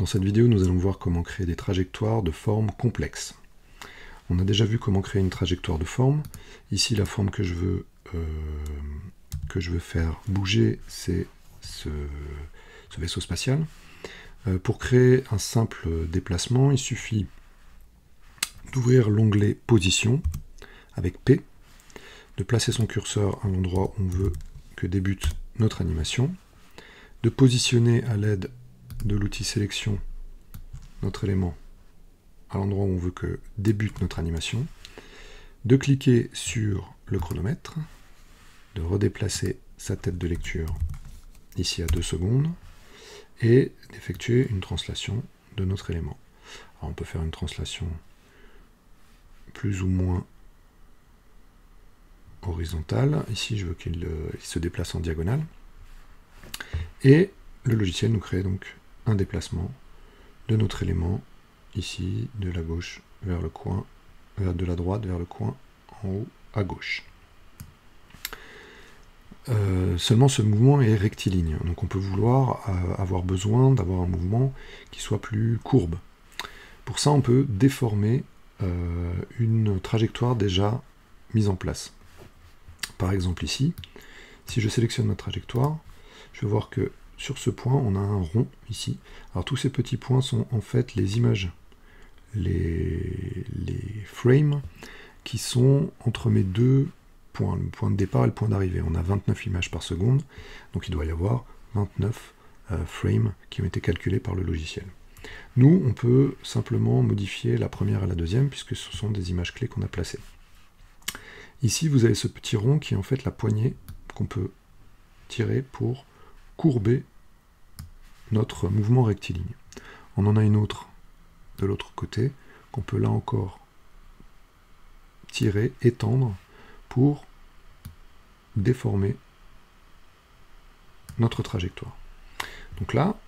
Dans cette vidéo, nous allons voir comment créer des trajectoires de forme complexes. On a déjà vu comment créer une trajectoire de forme. Ici, la forme que je veux faire bouger, c'est ce vaisseau spatial. Pour créer un simple déplacement, il suffit d'ouvrir l'onglet Position avec P, de placer son curseur à l'endroit où on veut que débute notre animation, de positionner à l'aide de l'outil Sélection notre élément à l'endroit où on veut que débute notre animation, de cliquer sur le chronomètre, de redéplacer sa tête de lecture ici à 2 secondes, et d'effectuer une translation de notre élément. Alors on peut faire une translation plus ou moins horizontale. Ici, je veux qu'il se déplace en diagonale. Et le logiciel nous crée donc un déplacement de notre élément, ici, de la gauche vers le coin, de la droite vers le coin en haut à gauche. Seulement ce mouvement est rectiligne, donc on peut vouloir avoir besoin d'avoir un mouvement qui soit plus courbe. Pour ça, on peut déformer une trajectoire déjà mise en place. Par exemple ici, si je sélectionne ma trajectoire, je vais voir que sur ce point, on a un rond ici. Alors tous ces petits points sont en fait les images, les frames qui sont entre mes deux points, le point de départ et le point d'arrivée. On a 29 images par seconde, donc il doit y avoir 29 frames qui ont été calculés par le logiciel. Nous, on peut simplement modifier la première et la deuxième, puisque ce sont des images clés qu'on a placées. Ici, vous avez ce petit rond qui est en fait la poignée qu'on peut tirer pour courber notre mouvement rectiligne. On en a une autre de l'autre côté, qu'on peut là encore tirer, étendre, pour déformer notre trajectoire. Donc là,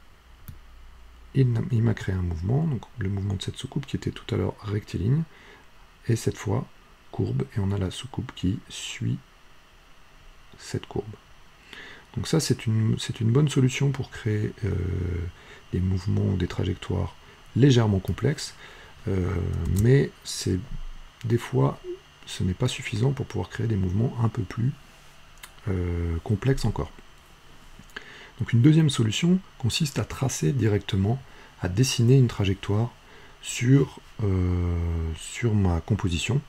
il m'a créé un mouvement, donc le mouvement de cette soucoupe qui était tout à l'heure rectiligne, et cette fois courbe, et on a la soucoupe qui suit cette courbe. Donc ça, c'est une bonne solution pour créer des mouvements, des trajectoires légèrement complexes, mais des fois, ce n'est pas suffisant pour pouvoir créer des mouvements un peu plus complexes encore. Donc une deuxième solution consiste à tracer directement, à dessiner une trajectoire sur ma composition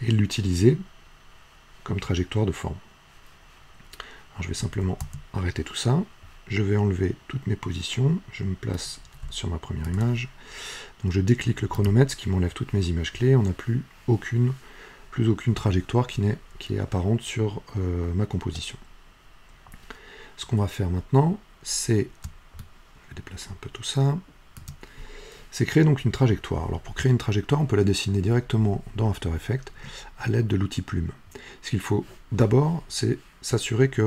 et l'utiliser comme trajectoire de forme. Alors je vais simplement arrêter tout ça, je vais enlever toutes mes positions, je me place sur ma première image, donc je déclic le chronomètre, ce qui m'enlève toutes mes images clés, on n'a plus aucune trajectoire qui est apparente sur ma composition. Ce qu'on va faire maintenant, c'est, je vais déplacer un peu tout ça, c'est créer donc une trajectoire. Alors pour créer une trajectoire, on peut la dessiner directement dans After Effects à l'aide de l'outil plume. Ce qu'il faut d'abord, c'est s'assurer que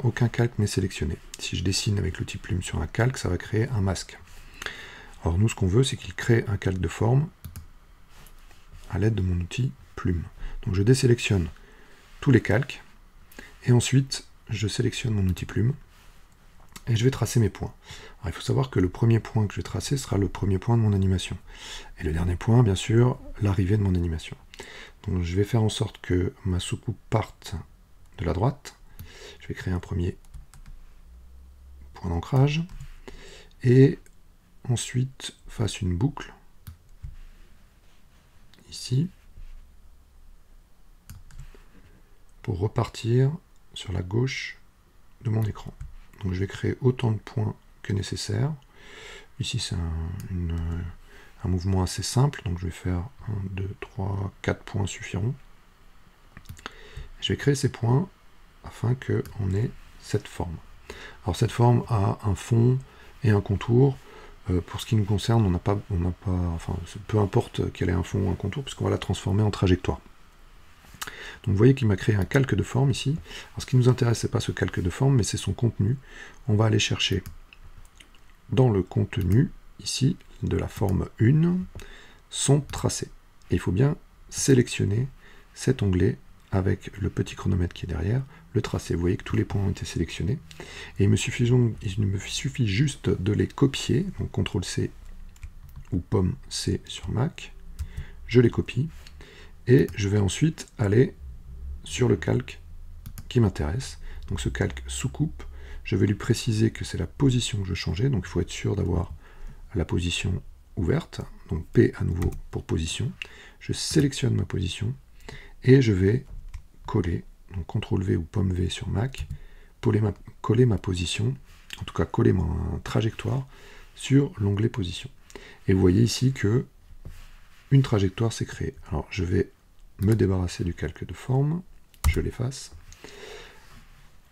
aucun calque n'est sélectionné. Si je dessine avec l'outil plume sur un calque, ça va créer un masque. Alors nous, ce qu'on veut, c'est qu'il crée un calque de forme à l'aide de mon outil plume. Donc je désélectionne tous les calques, et ensuite je sélectionne mon outil plume, et je vais tracer mes points. Alors il faut savoir que le premier point que je vais tracer sera le premier point de mon animation. Et le dernier point, bien sûr, l'arrivée de mon animation. Donc je vais faire en sorte que ma soucoupe parte de la droite. Je vais créer un premier point d'ancrage, et ensuite fasse une boucle, ici, pour repartir sur la gauche de mon écran. Donc je vais créer autant de points que nécessaire. Ici c'est un mouvement assez simple, donc je vais faire 1, 2, 3, 4 points suffiront. Je vais créer ces points afin qu'on ait cette forme. Alors cette forme a un fond et un contour. Pour ce qui nous concerne, enfin, peu importe qu'elle ait un fond ou un contour, puisqu'on va la transformer en trajectoire. Donc vous voyez qu'il m'a créé un calque de forme ici. Alors ce qui nous intéresse, c'est pas ce calque de forme, mais c'est son contenu. On va aller chercher dans le contenu, ici, de la forme 1, son tracé. Et il faut bien sélectionner cet onglet avec le petit chronomètre qui est derrière, le tracé. Vous voyez que tous les points ont été sélectionnés. Et il me suffit juste de les copier, donc CTRL-C ou pomme C sur Mac, je les copie, et je vais ensuite aller sur le calque qui m'intéresse. Donc ce calque sous-coupe, je vais lui préciser que c'est la position que je veux changer, donc il faut être sûr d'avoir la position ouverte, donc P à nouveau pour position. Je sélectionne ma position, et je vais coller, donc CTRL V ou pomme V sur Mac, coller ma position, en tout cas coller ma trajectoire sur l'onglet position. Et vous voyez ici que une trajectoire s'est créée. Alors je vais me débarrasser du calque de forme, je l'efface.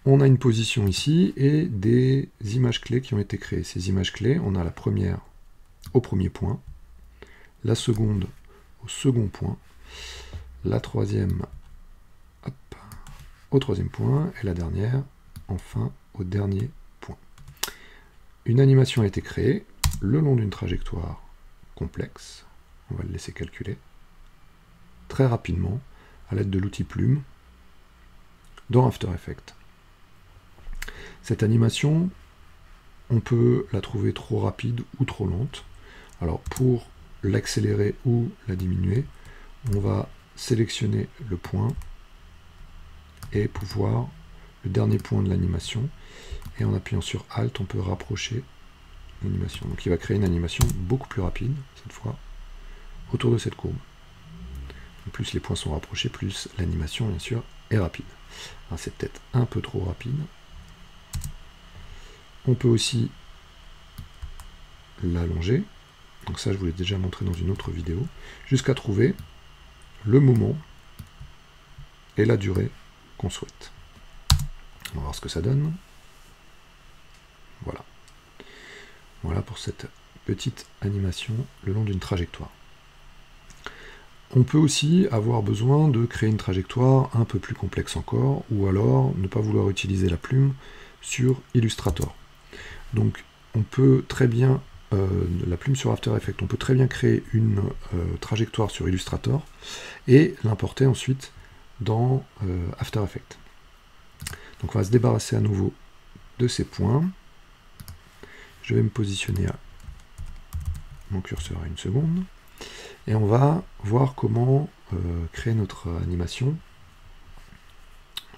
On a une position ici et des images clés qui ont été créées. Ces images clés, on a la première au premier point, la seconde au second point, la troisième au troisième point, et la dernière, enfin, au dernier point. Une animation a été créée le long d'une trajectoire complexe. On va le laisser calculer très rapidement à l'aide de l'outil Plume dans After Effects. Cette animation, on peut la trouver trop rapide ou trop lente. Alors pour l'accélérer ou la diminuer, on va sélectionner le point et pouvoir le dernier point de l'animation, et en appuyant sur Alt on peut rapprocher l'animation. Donc il va créer une animation beaucoup plus rapide cette fois autour de cette courbe. Plus les points sont rapprochés, plus l'animation bien sûr est rapide. C'est peut-être un peu trop rapide. On peut aussi l'allonger, donc ça je vous l'ai déjà montré dans une autre vidéo, jusqu'à trouver le moment et la durée qu'on souhaite. On va voir ce que ça donne. Voilà. Voilà pour cette petite animation le long d'une trajectoire. On peut aussi avoir besoin de créer une trajectoire un peu plus complexe encore, ou alors ne pas vouloir utiliser la plume sur Illustrator. Donc on peut très bien, la plume sur After Effects, on peut très bien créer une trajectoire sur Illustrator et l'importer ensuite dans After Effects. Donc on va se débarrasser à nouveau de ces points. Je vais me positionner à mon curseur à 1 seconde. Et on va voir comment créer notre animation.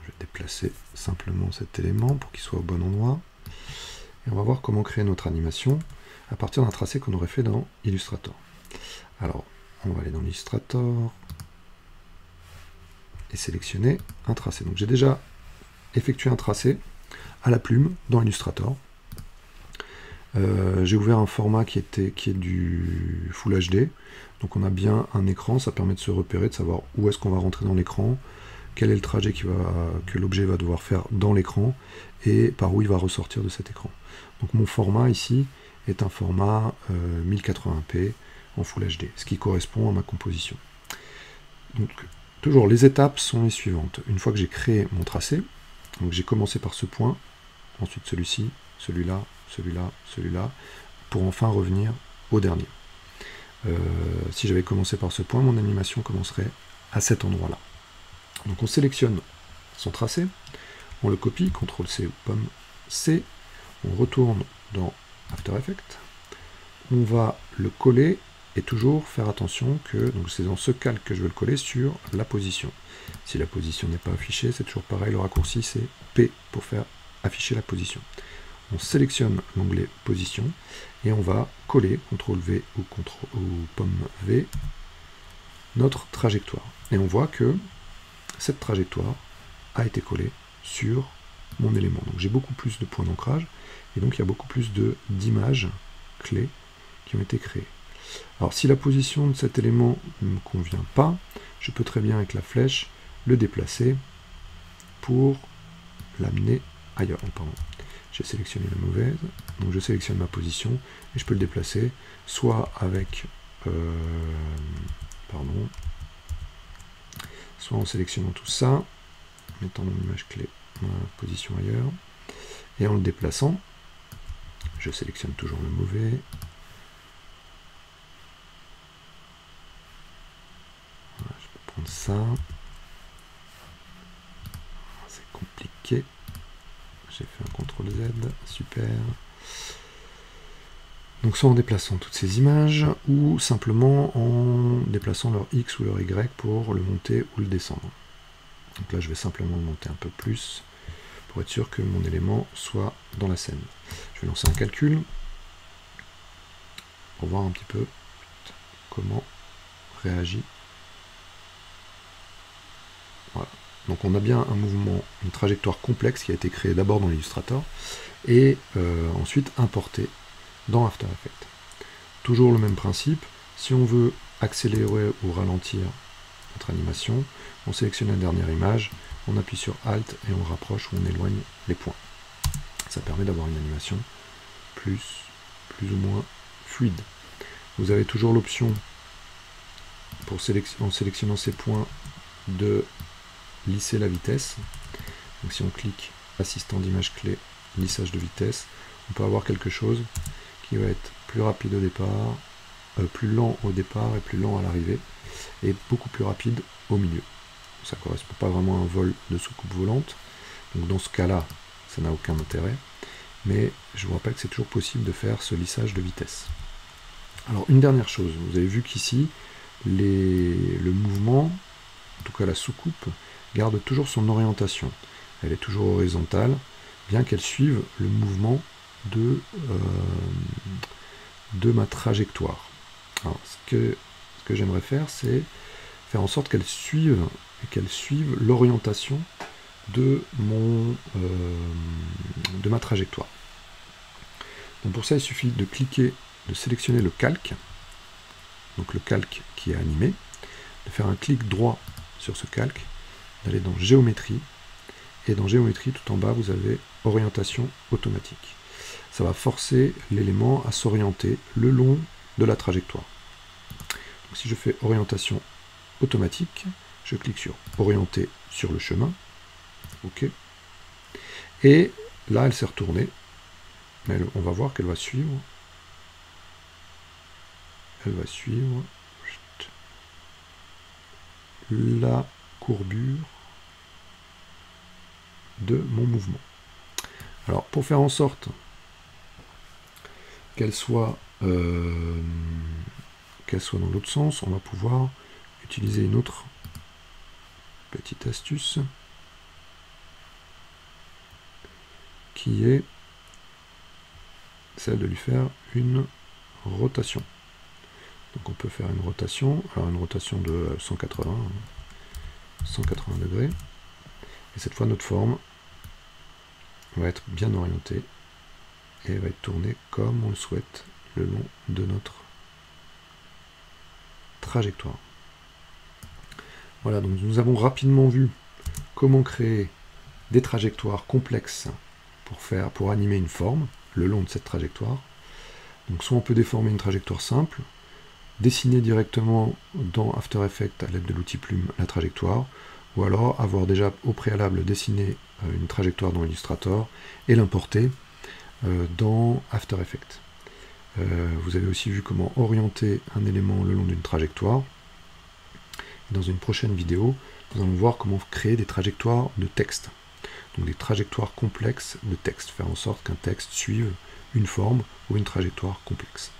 Je vais déplacer simplement cet élément pour qu'il soit au bon endroit. Et on va voir comment créer notre animation à partir d'un tracé qu'on aurait fait dans Illustrator. Alors, on va aller dans Illustrator et sélectionner un tracé. Donc j'ai déjà effectué un tracé à la plume dans Illustrator. J'ai ouvert un format qui est du Full HD, donc on a bien un écran, ça permet de se repérer, de savoir où est-ce qu'on va rentrer dans l'écran, quel est le trajet que l'objet va devoir faire dans l'écran, et par où il va ressortir de cet écran. Donc mon format ici est un format 1080p en Full HD, ce qui correspond à ma composition. Donc toujours, les étapes sont les suivantes. Une fois que j'ai créé mon tracé, donc j'ai commencé par ce point, ensuite celui-ci, celui-là, celui-là, celui-là, pour enfin revenir au dernier. Si j'avais commencé par ce point, mon animation commencerait à cet endroit-là. Donc on sélectionne son tracé, on le copie, CTRL-C ou pomme C, on retourne dans After Effects, on va le coller et toujours faire attention que c'est dans ce calque que je veux le coller sur la position. Si la position n'est pas affichée, c'est toujours pareil, le raccourci c'est P pour faire afficher la position. On sélectionne l'onglet position et on va coller CTRL-V ou pomme V notre trajectoire. Et on voit que cette trajectoire a été collée sur mon élément. Donc j'ai beaucoup plus de points d'ancrage et donc il y a beaucoup plus d'images clés qui ont été créées. Alors si la position de cet élément ne me convient pas, je peux très bien avec la flèche le déplacer pour l'amener ailleurs. Pardon. J'ai sélectionné la mauvaise, donc je sélectionne ma position et je peux le déplacer soit avec soit en sélectionnant tout ça, en mettant mon image clé dans la position ailleurs, et en le déplaçant, je sélectionne toujours le mauvais. Voilà, je peux prendre ça. C'est compliqué. J'ai fait un CTRL Z, super. Donc soit en déplaçant toutes ces images, ou simplement en déplaçant leur X ou leur Y pour le monter ou le descendre. Donc là je vais simplement le monter un peu plus, pour être sûr que mon élément soit dans la scène. Je vais lancer un calcul, pour voir un petit peu comment réagit. Voilà. Donc on a bien un mouvement, une trajectoire complexe qui a été créée d'abord dans l'Illustrator, et ensuite importée dans After Effects. Toujours le même principe, si on veut accélérer ou ralentir notre animation, on sélectionne la dernière image, on appuie sur Alt et on rapproche ou on éloigne les points. Ça permet d'avoir une animation plus ou moins fluide. Vous avez toujours l'option, en sélectionnant ces points, de lisser la vitesse. Donc si on clique assistant d'image clé, lissage de vitesse, on peut avoir quelque chose qui va être plus rapide au départ, plus lent au départ et plus lent à l'arrivée, et beaucoup plus rapide au milieu. Ça ne correspond pas vraiment à un vol de soucoupe volante, donc dans ce cas-là, ça n'a aucun intérêt, mais je vous rappelle que c'est toujours possible de faire ce lissage de vitesse. Alors une dernière chose, vous avez vu qu'ici, le mouvement, en tout cas la soucoupe, garde toujours son orientation. Elle est toujours horizontale, bien qu'elle suive le mouvement de ma trajectoire. Alors, ce que j'aimerais faire, c'est faire en sorte qu'elle suive l'orientation de ma trajectoire. Donc pour ça, il suffit de cliquer, de sélectionner le calque, donc le calque qui est animé, de faire un clic droit sur ce calque, d'aller dans Géométrie, et dans Géométrie, tout en bas, vous avez Orientation automatique. Ça va forcer l'élément à s'orienter le long de la trajectoire. Donc, si je fais Orientation automatique, je clique sur Orienter sur le chemin, OK, et là, elle s'est retournée, mais on va voir qu'elle va suivre. Elle va suivre la courbure de mon mouvement. Alors, pour faire en sorte qu'elle soit dans l'autre sens, on va pouvoir utiliser une autre petite astuce qui est celle de lui faire une rotation. Donc on peut faire une rotation, alors une rotation de 180 degrés, et cette fois notre forme va être bien orientée et va être tournée comme on le souhaite le long de notre trajectoire. Voilà, donc nous avons rapidement vu comment créer des trajectoires complexes pour animer une forme le long de cette trajectoire. Donc soit on peut déformer une trajectoire simple, dessiner directement dans After Effects à l'aide de l'outil plume la trajectoire, ou alors avoir déjà au préalable dessiné une trajectoire dans Illustrator et l'importer dans After Effects. Vous avez aussi vu comment orienter un élément le long d'une trajectoire. Dans une prochaine vidéo, nous allons voir comment créer des trajectoires de texte. Donc des trajectoires complexes de texte, faire en sorte qu'un texte suive une forme ou une trajectoire complexe.